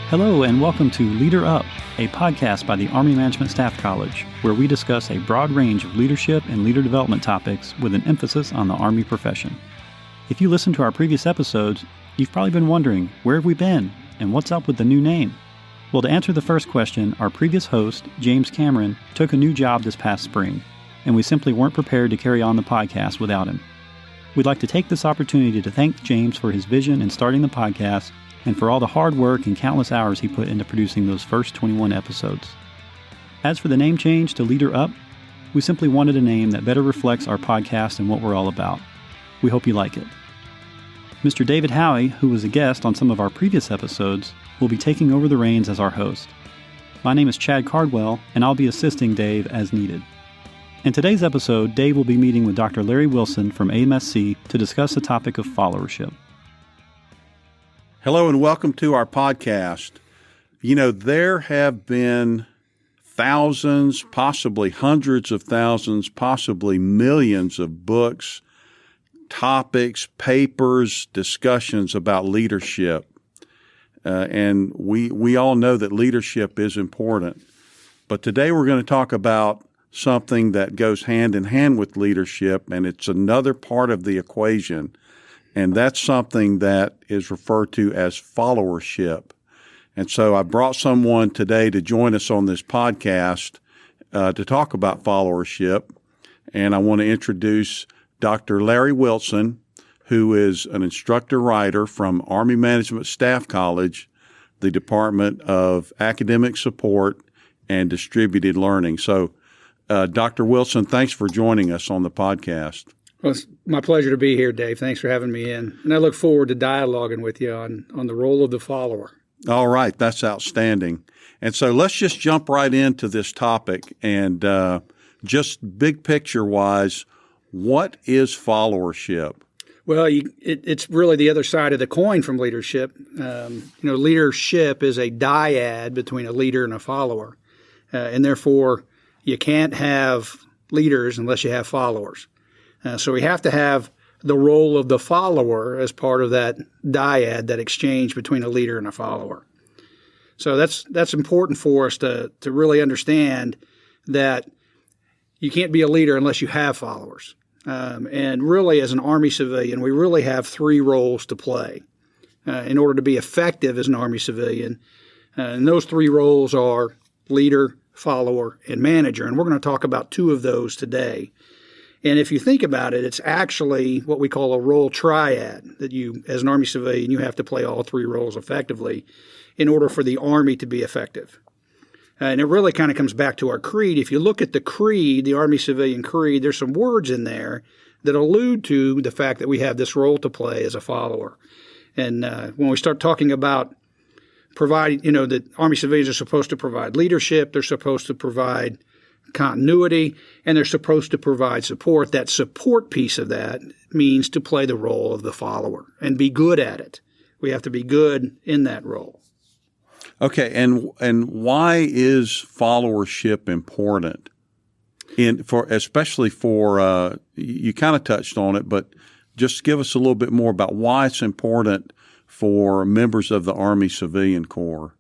Hello and welcome to Leader Up, a podcast by the Army Management Staff College, where we discuss a broad range of leadership and leader development topics with an emphasis on the Army profession. If you listened to our previous episodes, you've probably been wondering, where have we been and what's up with the new name? Well, to answer the first question, our previous host, James Cameron, took a new job this past spring, and we simply weren't prepared to carry on the podcast without him. We'd like to take this opportunity to thank James for his vision in starting the podcast and for all the hard work and countless hours he put into producing those first 21 episodes. As for the name change to Leader Up, we simply wanted a name that better reflects our podcast and what we're all about. We hope you like it. Mr. David Howey, who was a guest on some of our previous episodes, will be taking over the reins as our host. My name is Chad Cardwell, and I'll be assisting Dave as needed. In today's episode, Dave will be meeting with Dr. Larry Wilson from AMSC to discuss the topic of followership. Hello and welcome to our podcast. You know, there have been thousands, possibly hundreds of thousands, possibly millions of books, topics, papers, discussions about leadership. And we all know that leadership is important. But today we're going to talk about something that goes hand in hand with leadership, and it's another part of the equation. And that's something that is referred to as followership. And so I brought someone today to join us on this podcast to talk about followership. And I want to introduce Dr. Larry Wilson, who is an instructor writer from Army Management Staff College, the Department of Academic Support and Distributed Learning. So, Dr. Wilson, thanks for joining us on the podcast. Well, it's my pleasure to be here, Dave. Thanks for having me in. And I look forward to dialoguing with you on the role of the follower. All right. That's outstanding. And so let's just jump right into this topic. And just big picture-wise, what is followership? Well, it's really the other side of the coin from leadership. Leadership is a dyad between a leader and a follower. And therefore, you can't have leaders unless you have followers. So we have to have the role of the follower as part of that dyad, that exchange between a leader and a follower. So that's important for us to really understand that you can't be a leader unless you have followers. And really, as an Army civilian, we really have three roles to play in order to be effective as an Army civilian. And those three roles are leader, follower, and manager. And we're going to talk about two of those today. And if you think about it, it's actually what we call a role triad, that you, as an Army civilian, you have to play all three roles effectively in order for the Army to be effective. And it really kind of comes back to our creed. If you look at the creed, the Army Civilian Creed, there's some words in there that allude to the fact that we have this role to play as a follower. And when we start talking about providing, that Army civilians are supposed to provide leadership, they're supposed to provide continuity, and they're supposed to provide support. That support piece of that means to play the role of the follower and be good at it. We have to be good in that role. Okay, and why is followership important? Especially for you kind of touched on it, but just give us a little bit more about why it's important for members of the Army Civilian Corps.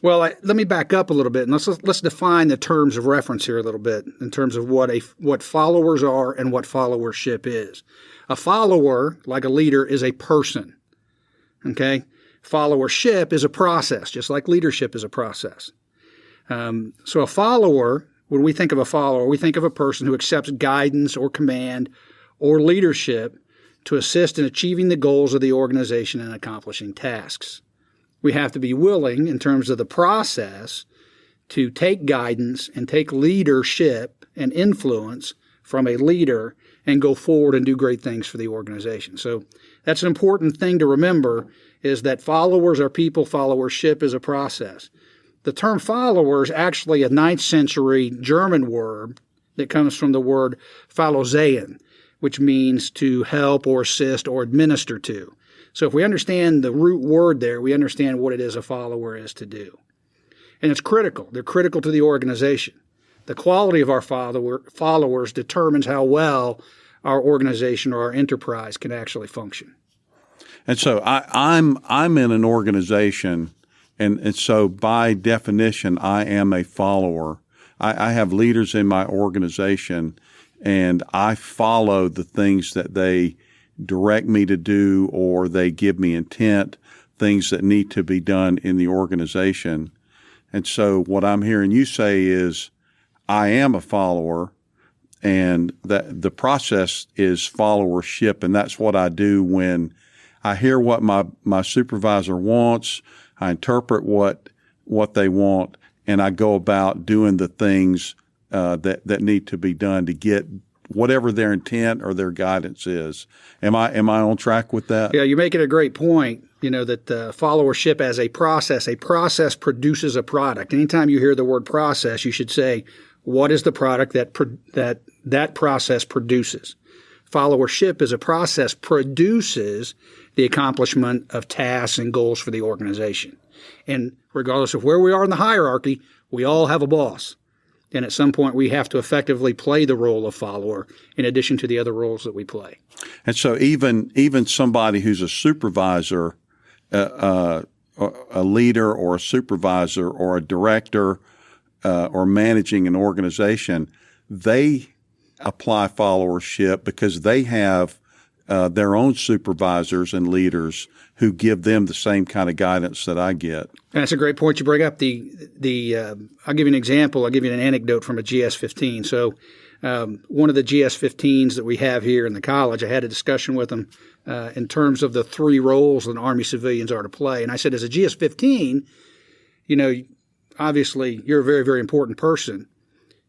Well, let me back up a little bit, and let's define the terms of reference here a little bit in terms of what followers are and what followership is. A follower, like a leader, is a person. Okay. Followership is a process, just like leadership is a process. So a follower, when we think of a follower, we think of a person who accepts guidance or command or leadership to assist in achieving the goals of the organization and accomplishing tasks. We have to be willing, in terms of the process, to take guidance and take leadership and influence from a leader and go forward and do great things for the organization. So that's an important thing to remember, is that followers are people, followership is a process. The term follower is actually a 9th century German word that comes from the word phallosehen, which means to help or assist or administer to. So if we understand the root word there, we understand what it is a follower is to do. And it's critical. They're critical to the organization. The quality of our followers determines how well our organization or our enterprise can actually function. And so I'm in an organization, And so by definition, I am a follower. I have leaders in my organization, and I follow the things that they direct me to do, or they give me intent, things that need to be done in the organization. And so what I'm hearing you say is, I am a follower, and that the process is followership. And that's what I do when I hear what my supervisor wants. I interpret what they want, and I go about doing the things that need to be done to get whatever their intent or their guidance is. Am I on track with that? Yeah, you're making a great point. That followership as a process produces a product. Anytime you hear the word process, you should say, what is the product that process produces? Followership as a process produces the accomplishment of tasks and goals for the organization. And regardless of where we are in the hierarchy, we all have a boss. And at some point, we have to effectively play the role of follower in addition to the other roles that we play. And so even somebody who's a supervisor, a leader or a supervisor or a director or managing an organization, they apply followership because they have their own supervisors and leaders who give them the same kind of guidance that I get. And that's a great point you bring up. I'll give you an example. I'll give you an anecdote from a GS-15. So one of the GS-15s that we have here in the college, I had a discussion with them in terms of the three roles that Army civilians are to play. And I said, as a GS-15, obviously you're a very, very important person.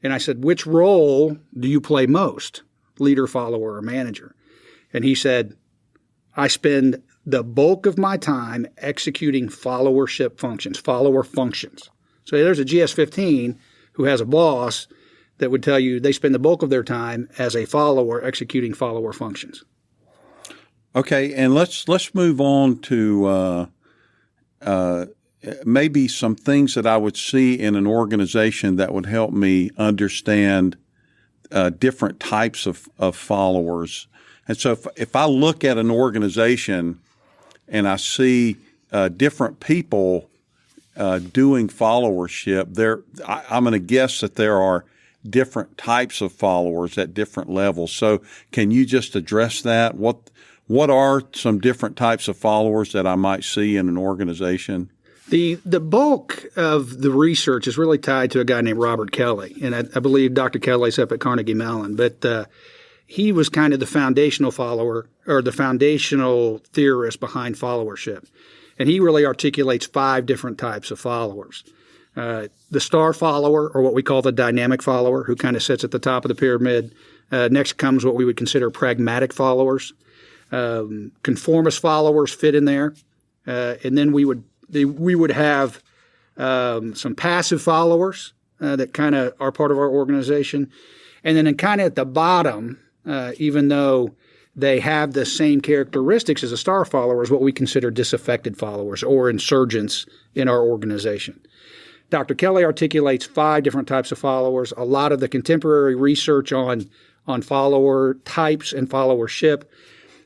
And I said, which role do you play most, leader, follower, or manager? And he said, I spend the bulk of my time executing followership functions, follower functions. So there's a GS-15 who has a boss that would tell you they spend the bulk of their time as a follower executing follower functions. Okay, and let's move on to maybe some things that I would see in an organization that would help me understand different types of followers. And so if I look at an organization and I see different people doing followership, I'm going to guess that there are different types of followers at different levels. So can you just address that? What are some different types of followers that I might see in an organization? The bulk of the research is really tied to a guy named Robert Kelly, and I believe Dr. Kelly's up at Carnegie Mellon, but he was kind of the foundational follower or the foundational theorist behind followership. And he really articulates 5 different types of followers. The star follower, or what we call the dynamic follower, who kind of sits at the top of the pyramid. Next comes what we would consider pragmatic followers. Conformist followers fit in there. And then we would have some passive followers that kind of are part of our organization. And then kind of at the bottom, even though they have the same characteristics as a star follower, is what we consider disaffected followers or insurgents in our organization. Dr. Kelly articulates 5 different types of followers. A lot of the contemporary research on follower types and followership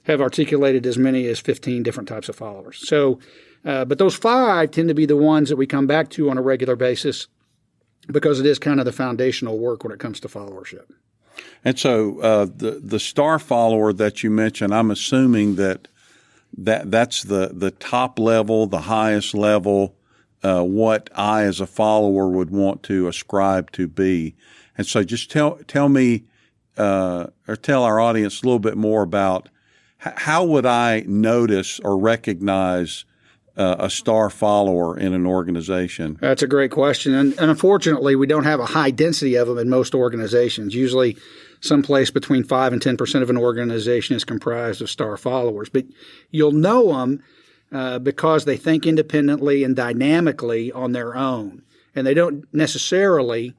have articulated as many as 15 different types of followers. So, but those 5 tend to be the ones that we come back to on a regular basis because it is kind of the foundational work when it comes to followership. And so the star follower that you mentioned, I'm assuming that's the top level, the highest level, what I as a follower would want to ascribe to be. And so just tell me or tell our audience a little bit more about how would I notice or recognize a star follower in an organization? That's a great question. And unfortunately, we don't have a high density of them in most organizations. Usually someplace between 5 and 10% of an organization is comprised of star followers. But you'll know them because they think independently and dynamically on their own. And they don't necessarily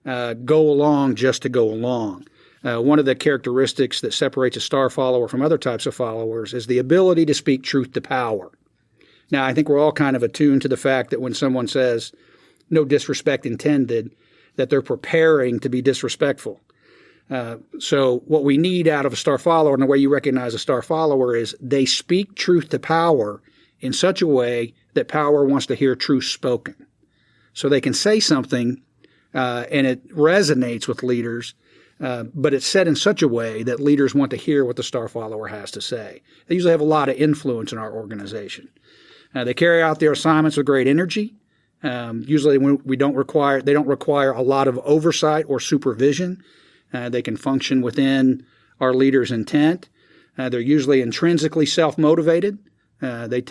go along just to go along. One of the characteristics that separates a star follower from other types of followers is the ability to speak truth to power. Now, I think we're all kind of attuned to the fact that when someone says, no disrespect intended, that they're preparing to be disrespectful. So what we need out of a star follower, and the way you recognize a star follower, is they speak truth to power in such a way that power wants to hear truth spoken. So they can say something and it resonates with leaders, but it's said in such a way that leaders want to hear what the star follower has to say. They usually have a lot of influence in our organization. They carry out their assignments with great energy. Usually they don't require a lot of oversight or supervision. They can function within our leader's intent. They're usually intrinsically self-motivated. We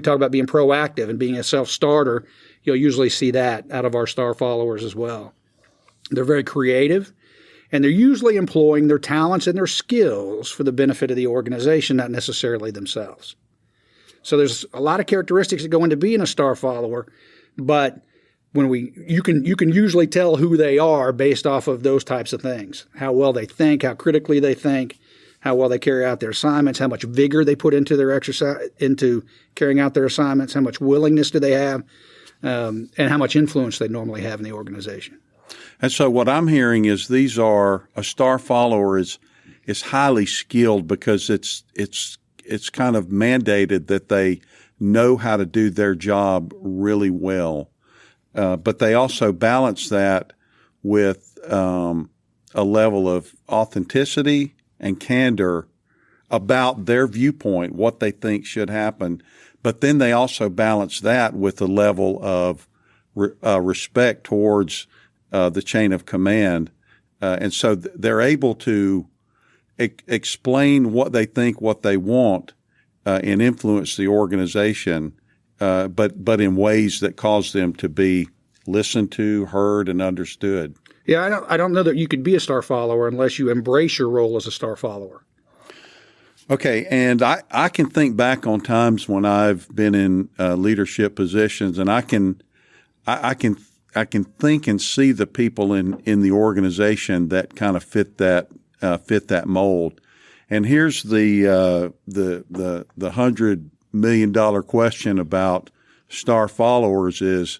talk about being proactive and being a self-starter. You'll usually see that out of our star followers as well. They're very creative, and they're usually employing their talents and their skills for the benefit of the organization, not necessarily themselves. So there's a lot of characteristics that go into being a star follower, but you can usually tell who they are based off of those types of things: how well they think, how critically they think, how well they carry out their assignments, how much vigor they put into their exercise, into carrying out their assignments, how much willingness do they have, and how much influence they normally have in the organization. And so what I'm hearing is a star follower is highly skilled because it's kind of mandated that they know how to do their job really well. But they also balance that with a level of authenticity and candor about their viewpoint, what they think should happen. But then they also balance that with a level of respect towards the chain of command. And so they're able to explain what they think, what they want, and influence the organization, but in ways that cause them to be listened to, heard, and understood. Yeah, I don't know that you could be a star follower unless you embrace your role as a star follower. Okay, and I can think back on times when I've been in leadership positions, and I can think and see the people in the organization that kind of fit that mold. And here's the $100 million question about star followers is,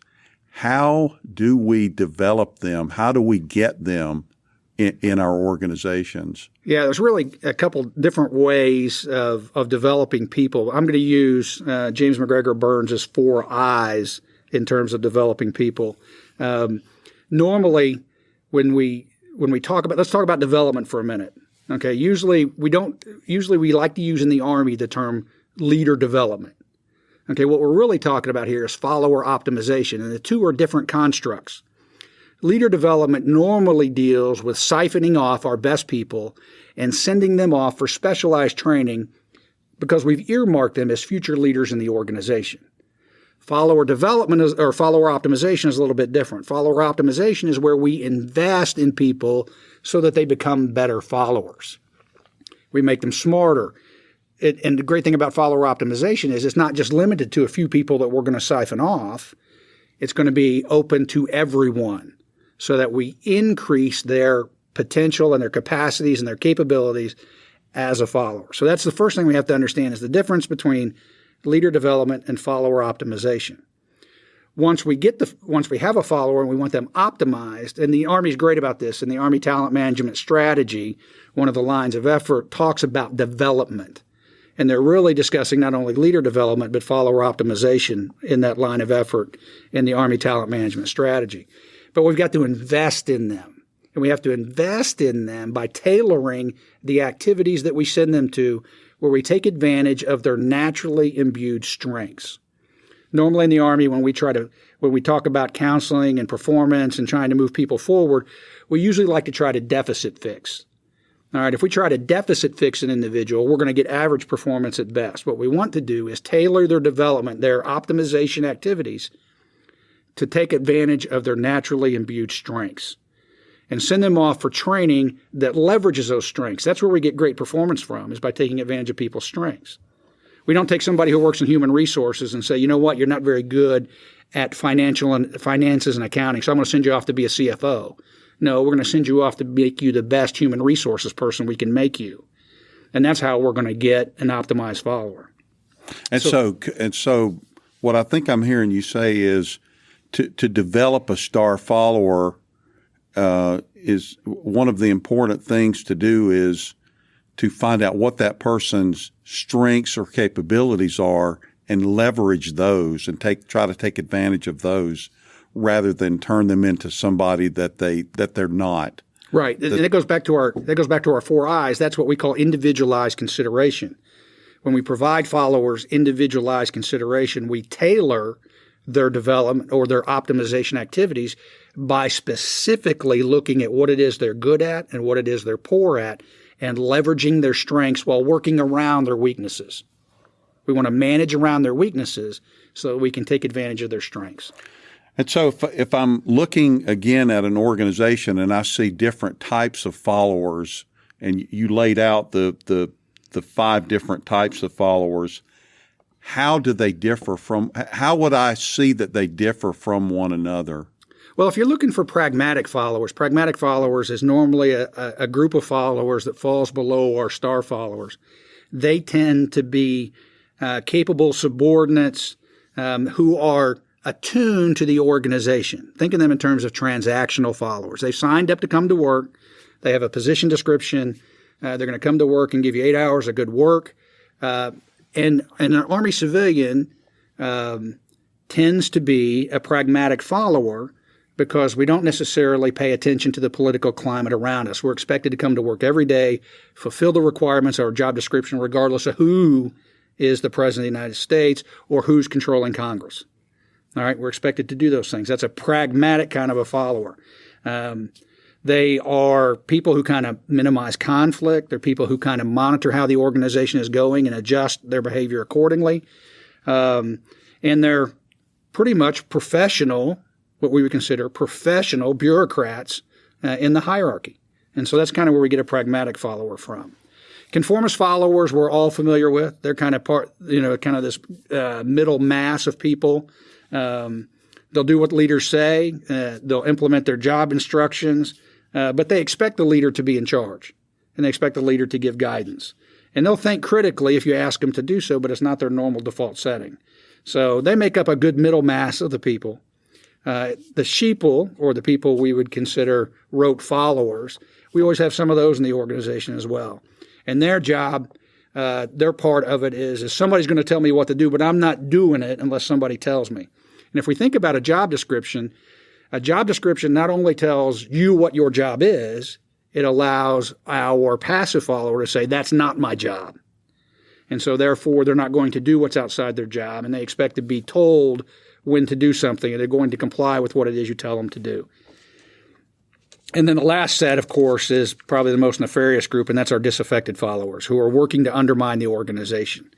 how do we develop them? How do we get them in our organizations? Yeah, there's really a couple different ways of developing people. I'm going to use James McGregor Burns' 4 I's in terms of developing people. Normally, when we talk about, let's talk about development for a minute. Okay, usually we like to use in the Army the term leader development. Okay, what we're really talking about here is follower optimization, and the two are different constructs. Leader development normally deals with siphoning off our best people and sending them off for specialized training because we've earmarked them as future leaders in the organization. Follower development or follower optimization is a little bit different. Follower optimization is where we invest in people so that they become better followers. We make them smarter. And the great thing about follower optimization is it's not just limited to a few people that we're going to siphon off. It's going to be open to everyone so that we increase their potential and their capacities and their capabilities as a follower. So that's the first thing we have to understand is the difference between leader development and follower optimization. Once we have a follower and we want them optimized, and the Army's great about this, and the Army Talent Management Strategy, one of the lines of effort, talks about development. And they're really discussing not only leader development, but follower optimization in that line of effort in the Army Talent Management Strategy. But we've got to invest in them. And we have to invest in them by tailoring the activities that we send them to where we take advantage of their naturally imbued strengths. Normally in the Army, when we talk about counseling and performance and trying to move people forward, we usually like to try to deficit fix. All right, if we try to deficit fix an individual, we're going to get average performance at best. What we want to do is tailor their development, their optimization activities, to take advantage of their naturally imbued strengths and send them off for training that leverages those strengths. That's where we get great performance from, is by taking advantage of people's strengths. We don't take somebody who works in human resources and say, you know what, you're not very good at finances and accounting, so I'm going to send you off to be a CFO. No, we're going to send you off to make you the best human resources person we can make you. And that's how we're going to get an optimized follower. And so what I think I'm hearing you say is to develop a star follower is one of the important things to do is to find out what that person's strengths or capabilities are and leverage those and try to take advantage of those rather than turn them into somebody that they're not. Right. And it goes back to our 4 I's. That's what we call individualized consideration. When we provide followers individualized consideration, we tailor their development or their optimization activities by specifically looking at what it is they're good at and what it is they're poor at and leveraging their strengths while working around their weaknesses. We want to manage around their weaknesses so that we can take advantage of their strengths. And so if I'm looking again at an organization and I see different types of followers, and you laid out the 5 different types of followers, how would I see that they differ from one another? Well, if you're looking for pragmatic followers is normally a group of followers that falls below our star followers. They tend to be capable subordinates who are attuned to the organization. Think of them in terms of transactional followers. They've signed up to come to work. They have a position description. They're going to come to work and give you 8 hours of good work. And an Army civilian tends to be a pragmatic follower because we don't necessarily pay attention to the political climate around us. We're expected to come to work every day, fulfill the requirements of our job description, regardless of who is the President of the United States or who's controlling Congress. All right, we're expected to do those things. That's a pragmatic kind of a follower. They are people who kind of minimize conflict. They're people who kind of monitor how the organization is going and adjust their behavior accordingly. And they're pretty much professional, what we would consider professional bureaucrats in the hierarchy. And so that's kind of where we get a pragmatic follower from. Conformist followers we're all familiar with. They're kind of kind of this middle mass of people. They'll do what leaders say. They'll implement their job instructions, but they expect the leader to be in charge, and they expect the leader to give guidance. And they'll think critically if you ask them to do so, but it's not their normal default setting. So they make up a good middle mass of the people. The sheeple, or the people we would consider rote followers, we always have some of those in the organization as well. And their job, their part of it is somebody's going to tell me what to do, but I'm not doing it unless somebody tells me. And if we think about a job description not only tells you what your job is, it allows our passive follower to say, that's not my job. And so therefore, they're not going to do what's outside their job, and they expect to be told when to do something, and they're going to comply with what it is you tell them to do. And then the last set, of course, is probably the most nefarious group, and that's our disaffected followers who are working to undermine the organization.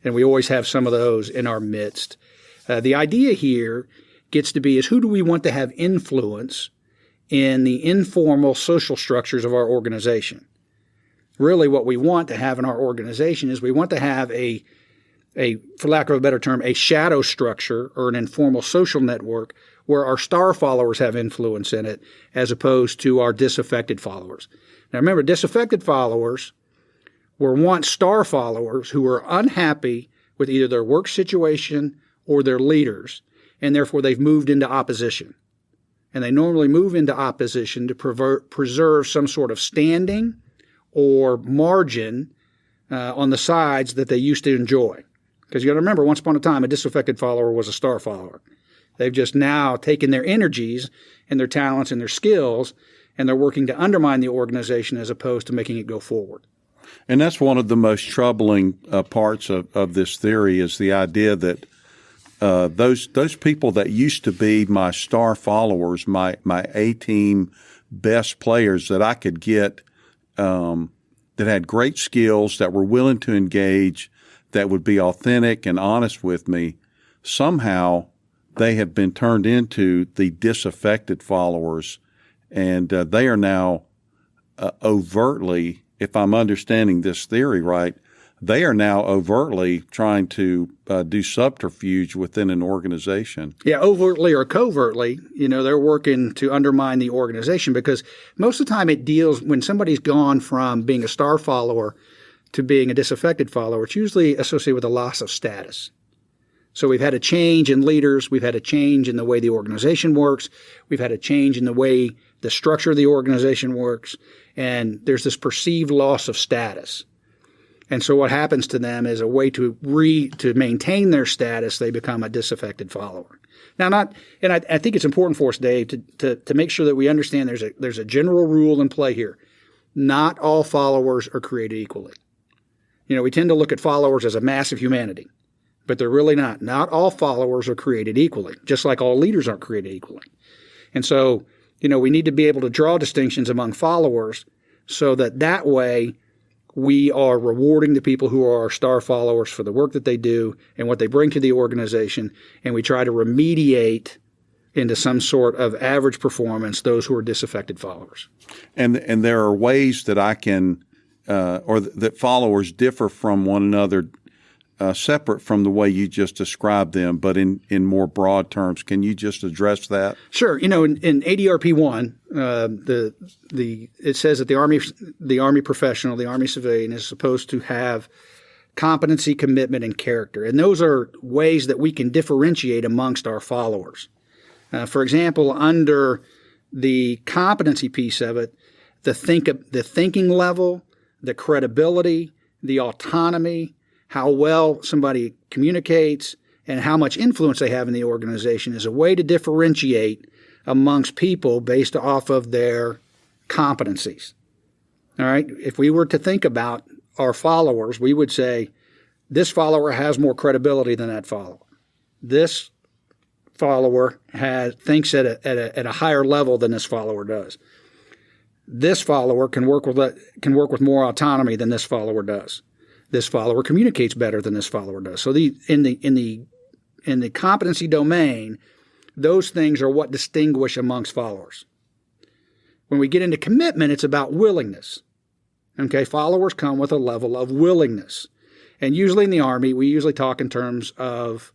And we always have some of those in our midst. The idea here gets to be is who do we want to have influence in the informal social structures of our organization? Really what we want to have in our organization is we want to have a for lack of a better term, a shadow structure or an informal social network where our star followers have influence in it as opposed to our disaffected followers. Now remember, disaffected followers were once star followers who were unhappy with either their work situation or their leaders, and therefore they've moved into opposition. And they normally move into opposition to preserve some sort of standing or margin on the sides that they used to enjoy. Because you got to remember, once upon a time, a disaffected follower was a star follower. They've just now taken their energies and their talents and their skills, and they're working to undermine the organization as opposed to making it go forward. And that's one of the most troubling parts of this theory is the idea that those people that used to be my star followers, my A-team best players that I could get that had great skills, that were willing to engage, that would be authentic and honest with me, somehow they have been turned into the disaffected followers, and they are now overtly, if I'm understanding this theory right, they are now overtly trying to do subterfuge within an organization. Yeah, overtly or covertly, they're working to undermine the organization because most of the time it deals when somebody's gone from being a star follower to being a disaffected follower, it's usually associated with a loss of status. So we've had a change in leaders. We've had a change in the way the organization works. We've had a change in the way the structure of the organization works. And there's this perceived loss of status. And so what happens to them is a way to maintain their status, they become a disaffected follower. Now, I think it's important for us, Dave, to make sure that we understand there's a general rule in play here. Not all followers are created equally. We tend to look at followers as a mass of humanity, but they're really not. Not all followers are created equally, just like all leaders aren't created equally. And so, we need to be able to draw distinctions among followers so that way we are rewarding the people who are our star followers for the work that they do and what they bring to the organization, and we try to remediate into some sort of average performance those who are disaffected followers. And there are ways that I can or that followers differ from one another separate from the way you just described them, but in more broad terms. Can you just address that? Sure. In ADRP 1, it says that the Army professional, the Army civilian, is supposed to have competency, commitment, and character. And those are ways that we can differentiate amongst our followers. For example, under the competency piece of it, the thinking level, the credibility, the autonomy, how well somebody communicates, and how much influence they have in the organization is a way to differentiate amongst people based off of their competencies. All right? If we were to think about our followers, we would say, this follower has more credibility than that follower. This follower thinks at a higher level than this follower does. This follower can work with more autonomy than this follower does. This follower communicates better than this follower does. So in the competency domain, those things are what distinguish amongst followers. When we get into commitment, it's about willingness. Okay, followers come with a level of willingness. And usually in the Army, we usually talk in terms of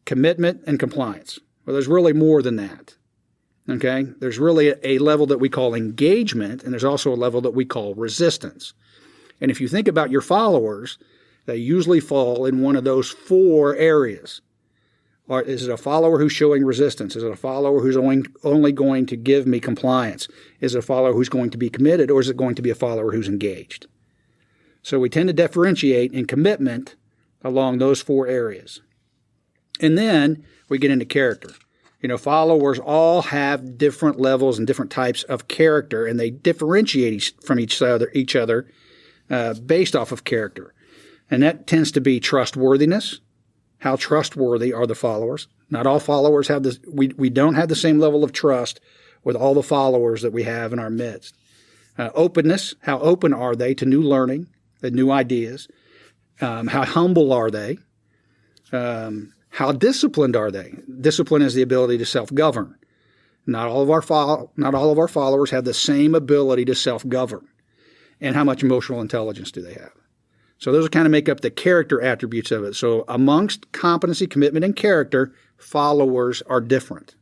commitment and compliance. Well, there's really more than that. Okay, there's really a level that we call engagement, and there's also a level that we call resistance. And if you think about your followers, they usually fall in one of those four areas. Or is it a follower who's showing resistance? Is it a follower who's only going to give me compliance? Is it a follower who's going to be committed, or is it going to be a follower who's engaged? So we tend to differentiate in commitment along those four areas. And then we get into character. Followers all have different levels and different types of character, and they differentiate from each other based off of character. And that tends to be trustworthiness. How trustworthy are the followers? Not all followers have this. We don't have the same level of trust with all the followers that we have in our midst. Openness. How open are they to new learning, new ideas? How humble are they? How disciplined are they? Discipline is the ability to self-govern. Not all of our followers have the same ability to self-govern. And how much emotional intelligence do they have? So those kind of make up the character attributes of it. So amongst competency, commitment, and character, followers are different.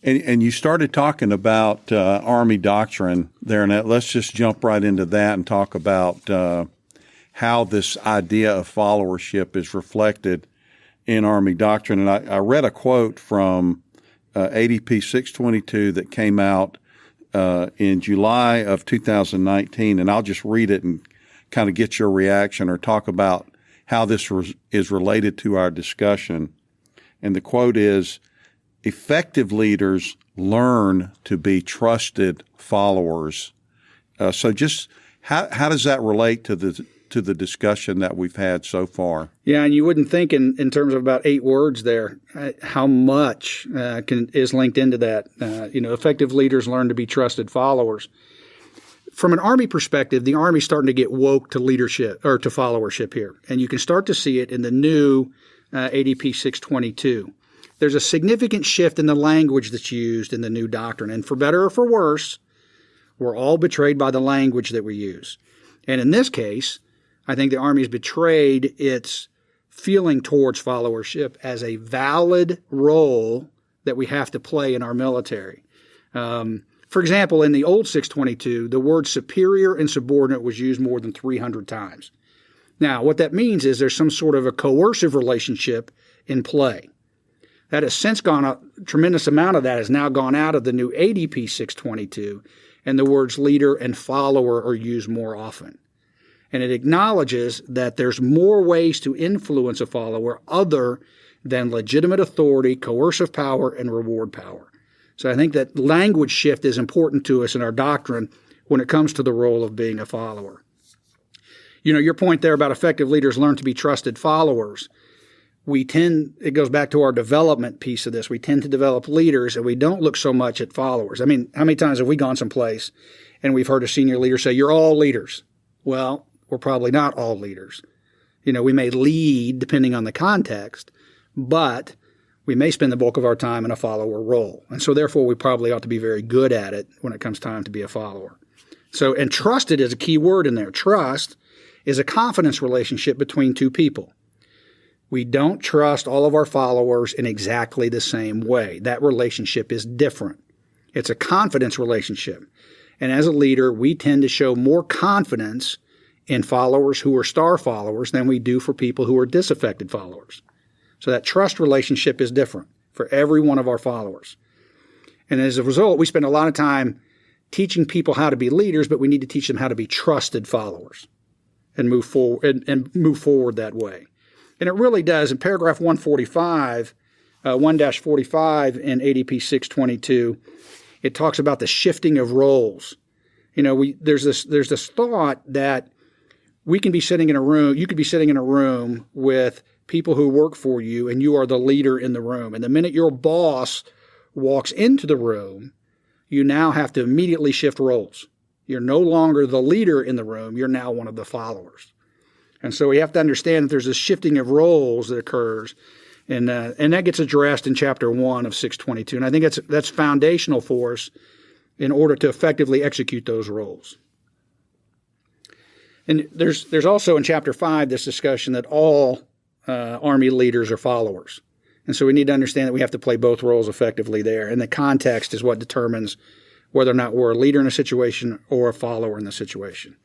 And you started talking about Army doctrine there, and let's just jump right into that and talk about how this idea of followership is reflected in Army doctrine. And I read a quote from ADP 622 that came out in July of 2019, and I'll just read it and kind of get your reaction or talk about how this is related to our discussion. And the quote is, effective leaders learn to be trusted followers. So just how does that relate to the discussion that we've had so far? Yeah, and you wouldn't think in terms of about 8 words there how much is linked into that. Effective leaders learn to be trusted followers. From an Army perspective, the Army's starting to get woke to leadership or to followership here, and you can start to see it in the new ADP 622. There's a significant shift in the language that's used in the new doctrine, and for better or for worse, we're all betrayed by the language that we use. And in this case, I think the Army's betrayed its feeling towards followership as a valid role that we have to play in our military. For example, in the old 622, the word superior and subordinate was used more than 300 times. Now, what that means is there's some sort of a coercive relationship in play. That has since gone up, a tremendous amount of that has now gone out of the new ADP 622, and the words leader and follower are used more often. And it acknowledges that there's more ways to influence a follower other than legitimate authority, coercive power, and reward power. So I think that language shift is important to us in our doctrine when it comes to the role of being a follower. You know, your point there about effective leaders learn to be trusted followers. It goes back to our development piece of this. We tend to develop leaders and we don't look so much at followers. I mean, how many times have we gone someplace and we've heard a senior leader say, "You're all leaders"? Well, we're probably not all leaders. You know, we may lead depending on the context, but we may spend the bulk of our time in a follower role. And so therefore we probably ought to be very good at it when it comes time to be a follower. So, and trusted is a key word in there. Trust is a confidence relationship between two people. We don't trust all of our followers in exactly the same way. That relationship is different. It's a confidence relationship. And as a leader, we tend to show more confidence in followers who are star followers than we do for people who are disaffected followers. So that trust relationship is different for every one of our followers. And as a result, we spend a lot of time teaching people how to be leaders, but we need to teach them how to be trusted followers and move forward and move forward that way. And it really does. In paragraph 145, 1-45 in ADP 622, it talks about the shifting of roles. You know, there's this thought that we can be sitting in a room, you could be sitting in a room with people who work for you and you are the leader in the room. And the minute your boss walks into the room, you now have to immediately shift roles. You're no longer the leader in the room, you're now one of the followers. And so we have to understand that there's a shifting of roles that occurs, and that gets addressed in chapter 1 of 622. And I think that's foundational for us in order to effectively execute those roles. And there's also in chapter 5 this discussion that all Army leaders are followers. And so we need to understand that we have to play both roles effectively there. And the context is what determines whether or not we're a leader in a situation or a follower in the situation.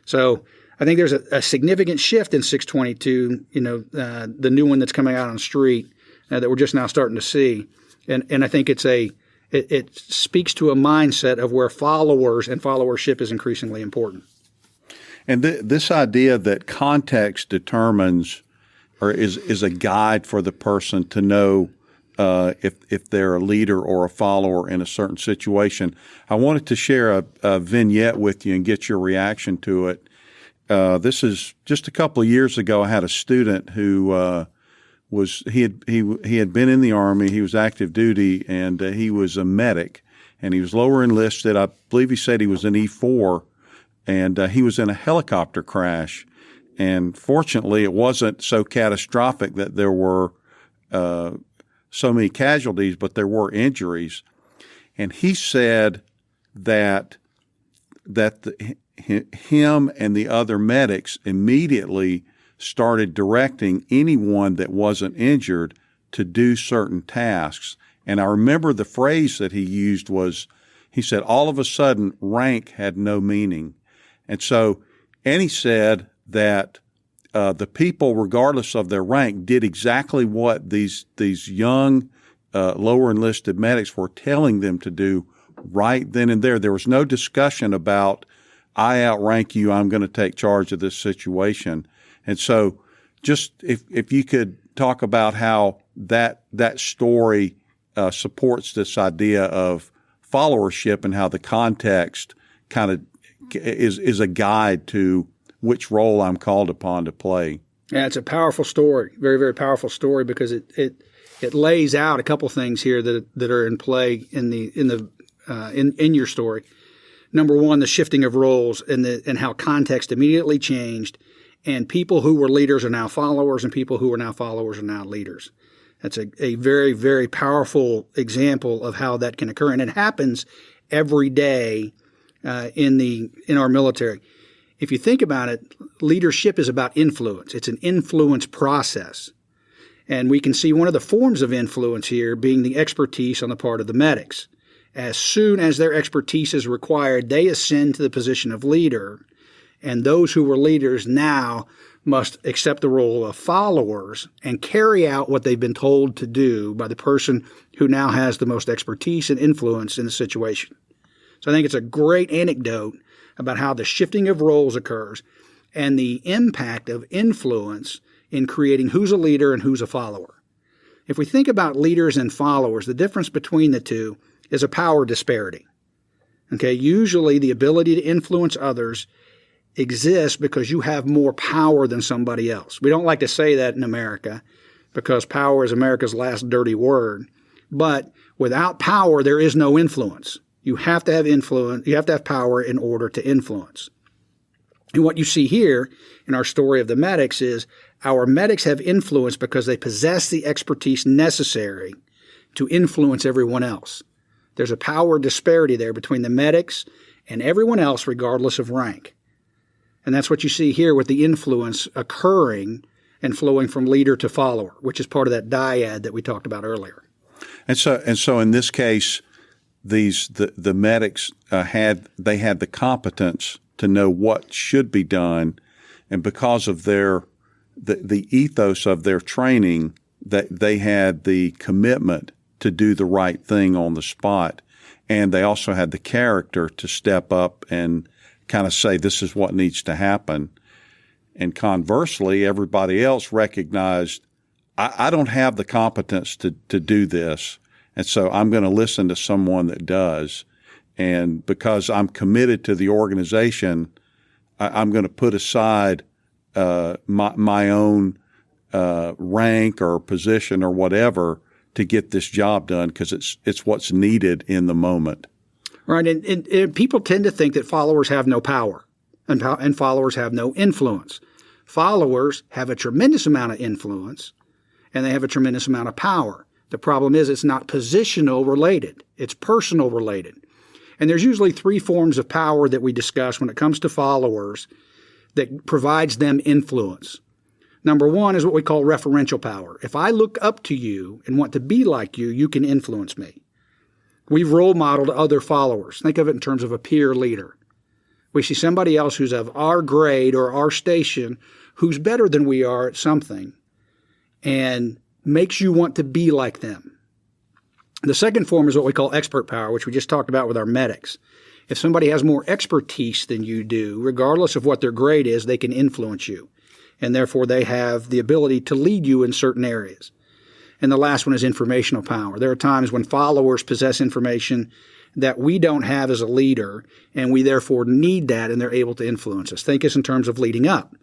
So I think there's a significant shift in 622, you know, the new one that's coming out on the street that we're just now starting to see. And I think it speaks to a mindset of where followers and followership is increasingly important. And this idea that context determines or is a guide for the person to know if they're a leader or a follower in a certain situation. I wanted to share a vignette with you and get your reaction to it. This is just a couple of years ago. I had a student who he had been in the Army. He was active duty, and he was a medic, and he was lower enlisted. I believe he said he was an E4, and he was in a helicopter crash. And fortunately, it wasn't so catastrophic that there were so many casualties, but there were injuries. And he said that him and the other medics immediately started directing anyone that wasn't injured to do certain tasks. And I remember the phrase that he used was, he said, all of a sudden, rank had no meaning. And he said that the people, regardless of their rank, did exactly what these young lower enlisted medics were telling them to do right then and there. There was no discussion about, I outrank you, I'm going to take charge of this situation. And so just if you could talk about how that story supports this idea of followership and how the context kind of is a guide to which role I'm called upon to play. Yeah, it's a powerful story, very, very powerful story, because it lays out a couple things here that are in play in your story. Number one, the shifting of roles and how context immediately changed, and people who were leaders are now followers, and people who are now followers are now leaders. That's a very, very powerful example of how that can occur, and it happens every day in our military. If you think about it, leadership is about influence. It's an influence process. And we can see one of the forms of influence here being the expertise on the part of the medics. As soon as their expertise is required, they ascend to the position of leader. And those who were leaders now must accept the role of followers and carry out what they've been told to do by the person who now has the most expertise and influence in the situation. So I think it's a great anecdote about how the shifting of roles occurs. and the impact of influence in creating who's a leader and who's a follower. If we think about leaders and followers, the difference between the two is a power disparity. Okay, usually the ability to influence others exists because you have more power than somebody else. We don't like to say that in America because power is America's last dirty word. But without power, there is no influence. You have to have influence. You have to have power in order to influence. And what you see here in our story of the medics is our medics have influence because they possess the expertise necessary to influence everyone else. There's a power disparity there between the medics and everyone else, regardless of rank. And that's what you see here with the influence occurring and flowing from leader to follower, which is part of that dyad that we talked about earlier. And so in this case, the medics had the competence to know what should be done, and because of the ethos of their training, that they had the commitment to do the right thing on the spot, and they also had the character to step up and kind of say, this is what needs to happen. And conversely, everybody else recognized, I don't have the competence to do this, and so I'm going to listen to someone that does. And because I'm committed to the organization, I'm going to put aside my own rank or position or whatever to get this job done because it's what's needed in the moment. Right, and people tend to think that followers have no power and followers have no influence. Followers have a tremendous amount of influence and they have a tremendous amount of power. The problem is it's not positional related. It's personal related. And there's usually three forms of power that we discuss when it comes to followers that provides them influence. Number one is what we call referential power. If I look up to you and want to be like you, you can influence me. We've role modeled other followers. Think of it in terms of a peer leader. We see somebody else who's of our grade or our station who's better than we are at something and makes you want to be like them. The second form is what we call expert power, which we just talked about with our medics. If somebody has more expertise than you do, regardless of what their grade is, they can influence you. And therefore, they have the ability to lead you in certain areas. And the last one is informational power. There are times when followers possess information that we don't have as a leader, and we therefore need that, and they're able to influence us. Think us in terms of leading up.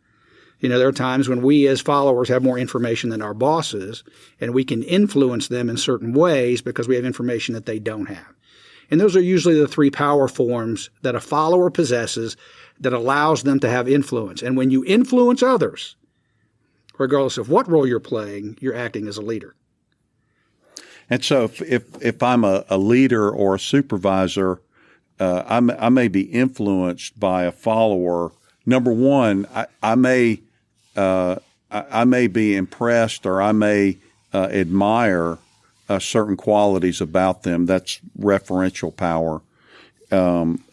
There are times when we as followers have more information than our bosses, and we can influence them in certain ways because we have information that they don't have. And those are usually the three power forms that a follower possesses that allows them to have influence. And when you influence others, regardless of what role you're playing, you're acting as a leader. And so if I'm a leader or a supervisor, I may be influenced by a follower. Number one, I may be impressed or I may admire certain qualities about them. That's referential power.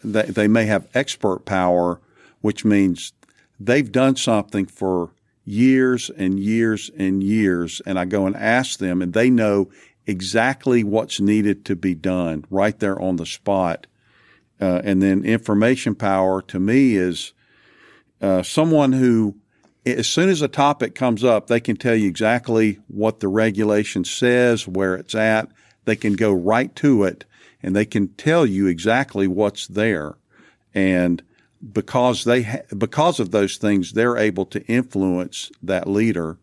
They may have expert power, which means they've done something for years and years and years, and I go and ask them, and they know exactly what's needed to be done right there on the spot. And then information power to me is someone who, as soon as a topic comes up, they can tell you exactly what the regulation says, where it's at. They can go right to it, and they can tell you exactly what's there. And because of those things, they're able to influence that leader.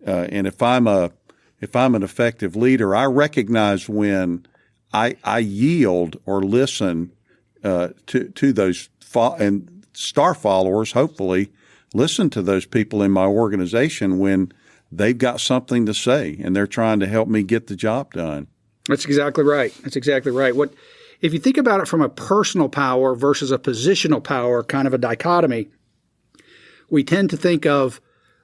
And if I'm an effective leader, I recognize when I yield or listen to those and star followers. Hopefully, listen to those people in my organization when they've got something to say and they're trying to help me get the job done. That's exactly right. If you think about it from a personal power versus a positional power, kind of a dichotomy, we tend to think of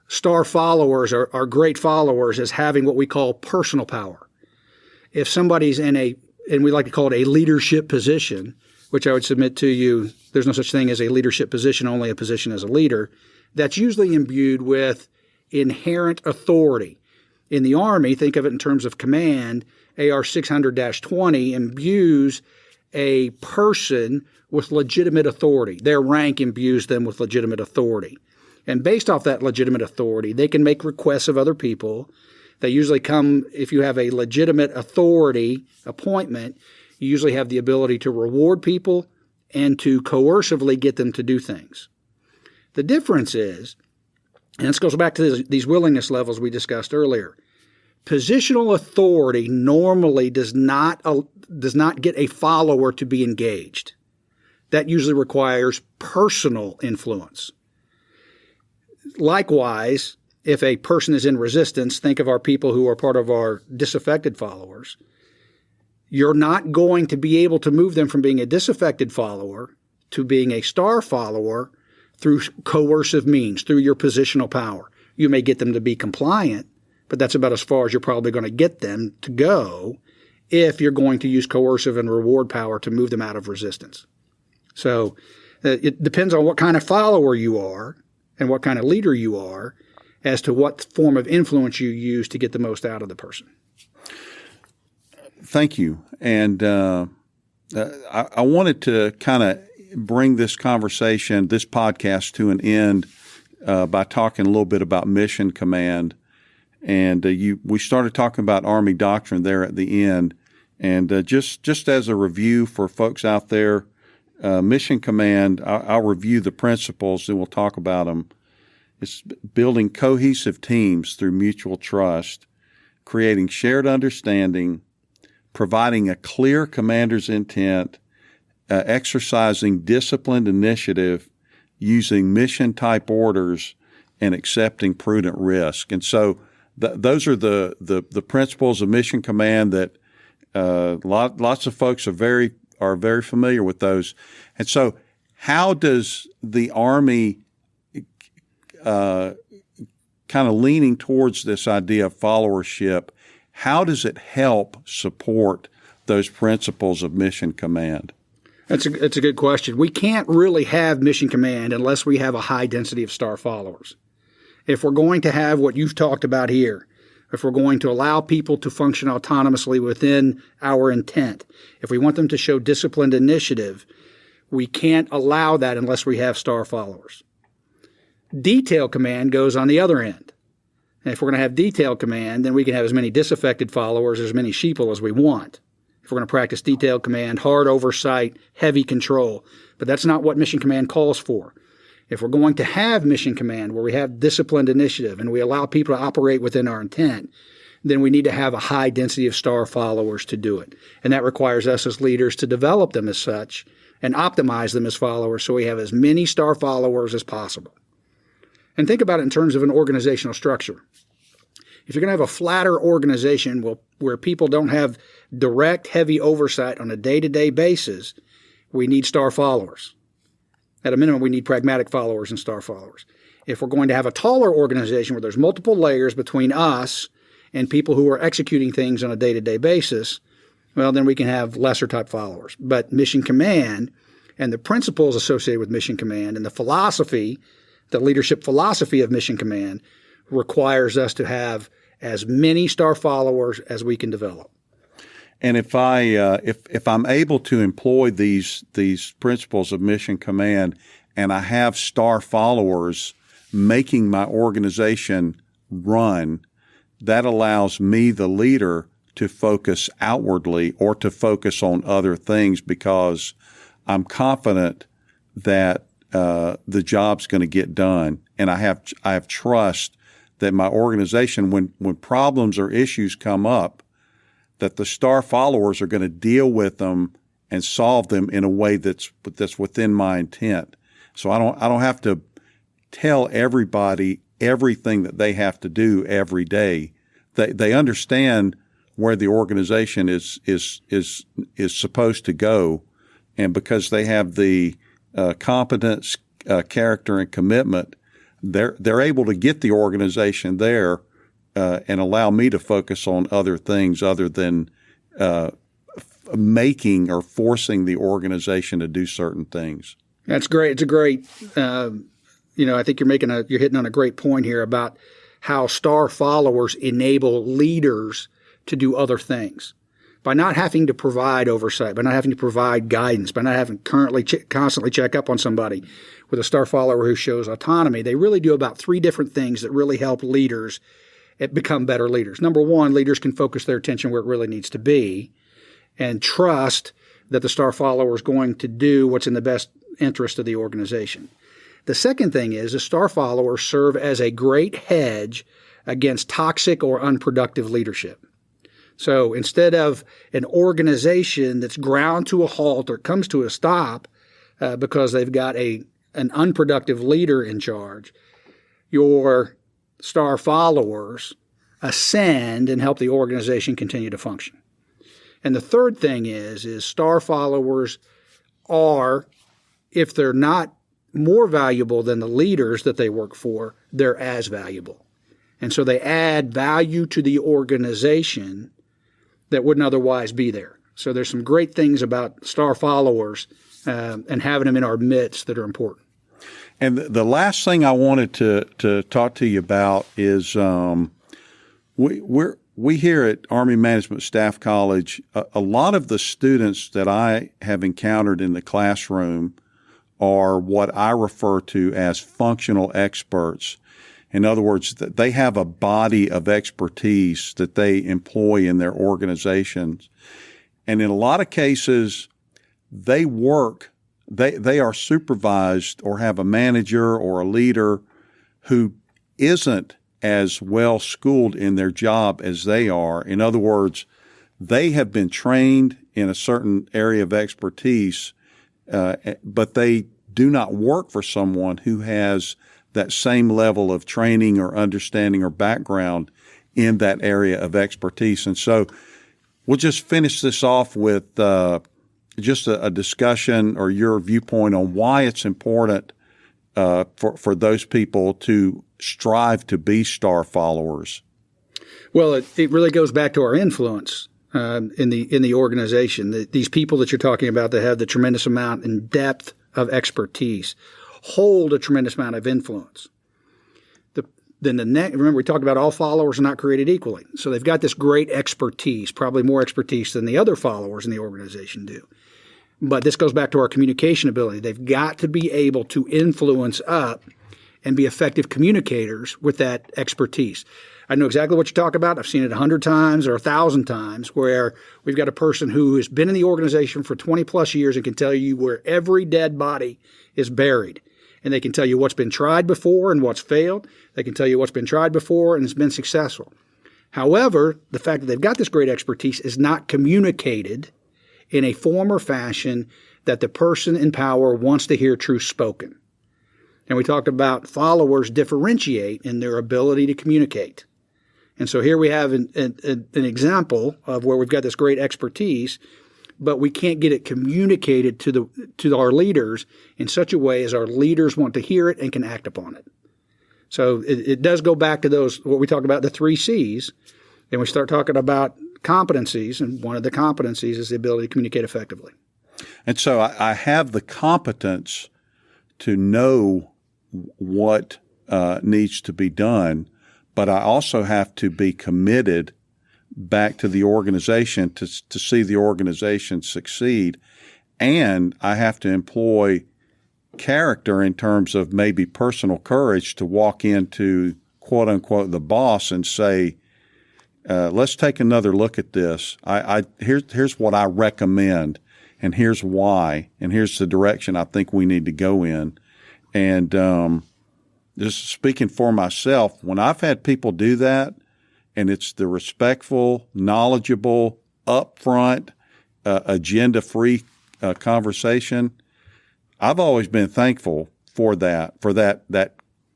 star followers or great followers as having what we call personal power. If somebody's in and we like to call it a leadership position, which I would submit to you, there's no such thing as a leadership position, only a position as a leader, that's usually imbued with inherent authority. In the Army, think of it in terms of command, AR 600-20 imbues a person with legitimate authority. Their rank imbues them with legitimate authority. And based off that legitimate authority, they can make requests of other people. They usually come, if you have a legitimate authority appointment, you usually have the ability to reward people and to coercively get them to do things. The difference is, and this goes back to these willingness levels we discussed earlier, positional authority normally does not get a follower to be engaged. That usually requires personal influence. Likewise, if a person is in resistance, think of our people who are part of our disaffected followers. You're not going to be able to move them from being a disaffected follower to being a star follower through coercive means, through your positional power. You may get them to be compliant, but that's about as far as you're probably going to get them to go if you're going to use coercive and reward power to move them out of resistance. So it depends on what kind of follower you are and what kind of leader you are as to what form of influence you use to get the most out of the person. Thank you. And I wanted to kind of bring this conversation, this podcast, to an end by talking a little bit about mission command. And we started talking about Army doctrine there at the end. And just as a review for folks out there, mission command, I'll review the principles and we'll talk about them. It's building cohesive teams through mutual trust, creating shared understanding, providing a clear commander's intent, exercising disciplined initiative, using mission-type orders, and accepting prudent risk. And so those are the principles of mission command that lots of folks are very familiar with those. And so how does the Army kind of leaning towards this idea of followership, how does it help support those principles of mission command? That's a good question. We can't really have mission command unless we have a high density of star followers. If we're going to have what you've talked about here, if we're going to allow people to function autonomously within our intent, if we want them to show disciplined initiative, we can't allow that unless we have star followers. Detail command goes on the other end. And if we're going to have detail command, then we can have as many disaffected followers, as many sheeple as we want. If we're going to practice detail command, hard oversight, heavy control. But that's not what mission command calls for. If we're going to have mission command where we have disciplined initiative and we allow people to operate within our intent, then we need to have a high density of star followers to do it. And that requires us as leaders to develop them as such and optimize them as followers so we have as many star followers as possible. And think about it in terms of an organizational structure. If you're going to have a flatter organization where people don't have direct, heavy oversight on a day-to-day basis, we need star followers. At a minimum, we need pragmatic followers and star followers. If we're going to have a taller organization where there's multiple layers between us and people who are executing things on a day-to-day basis, well, then we can have lesser type followers. But mission command and the principles associated with mission command and the philosophy, the leadership philosophy of mission command requires us to have as many star followers as we can develop. And if I'm able to employ these principles of mission command and I have star followers making my organization run, that allows me, the leader, to focus outwardly or to focus on other things because I'm confident that the job's going to get done, and I have trust that my organization, when problems or issues come up, that the star followers are going to deal with them and solve them in a way that's within my intent. So I don't have to tell everybody everything that they have to do every day. They understand where the organization is supposed to go, and because they have the competence, character, and commitment, they're able to get the organization there and allow me to focus on other things other than making or forcing the organization to do certain things. That's great. It's a great. I think you're hitting on a great point here about how star followers enable leaders to do other things. by not having to provide oversight, by not having to provide guidance, by not having constantly check up on somebody with a star follower who shows autonomy, they really do about 3 different things that really help leaders become better leaders. Number one, leaders can focus their attention where it really needs to be and trust that the star follower is going to do what's in the best interest of the organization. The second thing is the star followers serve as a great hedge against toxic or unproductive leadership. So instead of an organization that's ground to a halt or comes to a stop because they've got an unproductive leader in charge, your star followers ascend and help the organization continue to function. And the third thing is star followers are, if they're not more valuable than the leaders that they work for, they're as valuable. And so they add value to the organization that wouldn't otherwise be there. So there's some great things about star followers and having them in our midst that are important. And the last thing I wanted to talk to you about is we here at Army Management Staff College, a lot of the students that I have encountered in the classroom are what I refer to as functional experts. In other words, they have a body of expertise that they employ in their organizations. And in a lot of cases, they are supervised or have a manager or a leader who isn't as well schooled in their job as they are. In other words, they have been trained in a certain area of expertise, but they do not work for someone who has that same level of training or understanding or background in that area of expertise. And so we'll just finish this off with just a discussion or your viewpoint on why it's important for those people to strive to be star followers. Well, it really goes back to our influence in the organization. These people that you're talking about that have the tremendous amount and depth of expertise hold a tremendous amount of influence. Remember, we talked about all followers are not created equally. So they've got this great expertise, probably more expertise than the other followers in the organization do. But this goes back to our communication ability. They've got to be able to influence up and be effective communicators with that expertise. I know exactly what you talk about. I've seen it 100 times or 1,000 times where we've got a person who has been in the organization for 20 plus years and can tell you where every dead body is buried. And they can tell you what's been tried before and what's failed. They can tell you what's been tried before and it's been successful. However, the fact that they've got this great expertise is not communicated in a form or fashion that the person in power wants to hear truth spoken. And we talked about followers differentiate in their ability to communicate. And so here we have an example of where we've got this great expertise, but we can't get it communicated to our leaders in such a way as our leaders want to hear it and can act upon it. So it does go back to what we talk about, the 3 C's, and we start talking about competencies, and one of the competencies is the ability to communicate effectively. And so I have the competence to know what needs to be done, but I also have to be committed back to the organization to see the organization succeed. And I have to employ character in terms of maybe personal courage to walk into, quote unquote, the boss and say, let's take another look at this. Here's what I recommend, and here's why, and here's the direction I think we need to go in. And just speaking for myself, when I've had people do that, and it's the respectful, knowledgeable, upfront, agenda-free conversation, I've always been thankful for that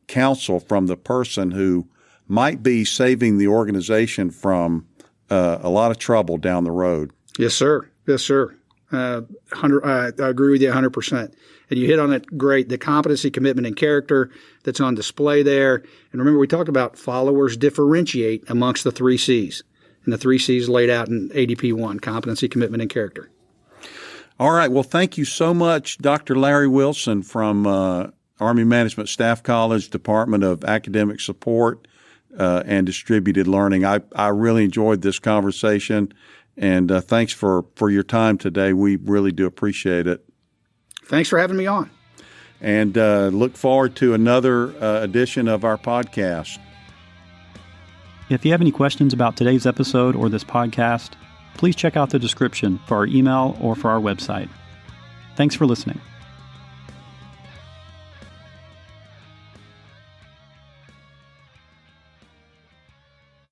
counsel from the person who might be saving the organization from a lot of trouble down the road. Yes, sir. Yes, sir. I agree with you 100%. And you hit on it great, the competency, commitment, and character that's on display there. And remember, we talked about followers differentiate amongst the 3 C's. And the 3 C's laid out in ADP 1, competency, commitment, and character. All right. Well, thank you so much, Dr. Larry Wilson from Army Management Staff College, Department of Academic Support and Distributed Learning. I really enjoyed this conversation, And thanks for your time today. We really do appreciate it. Thanks for having me on. And look forward to another edition of our podcast. If you have any questions about today's episode or this podcast, please check out the description for our email or for our website. Thanks for listening.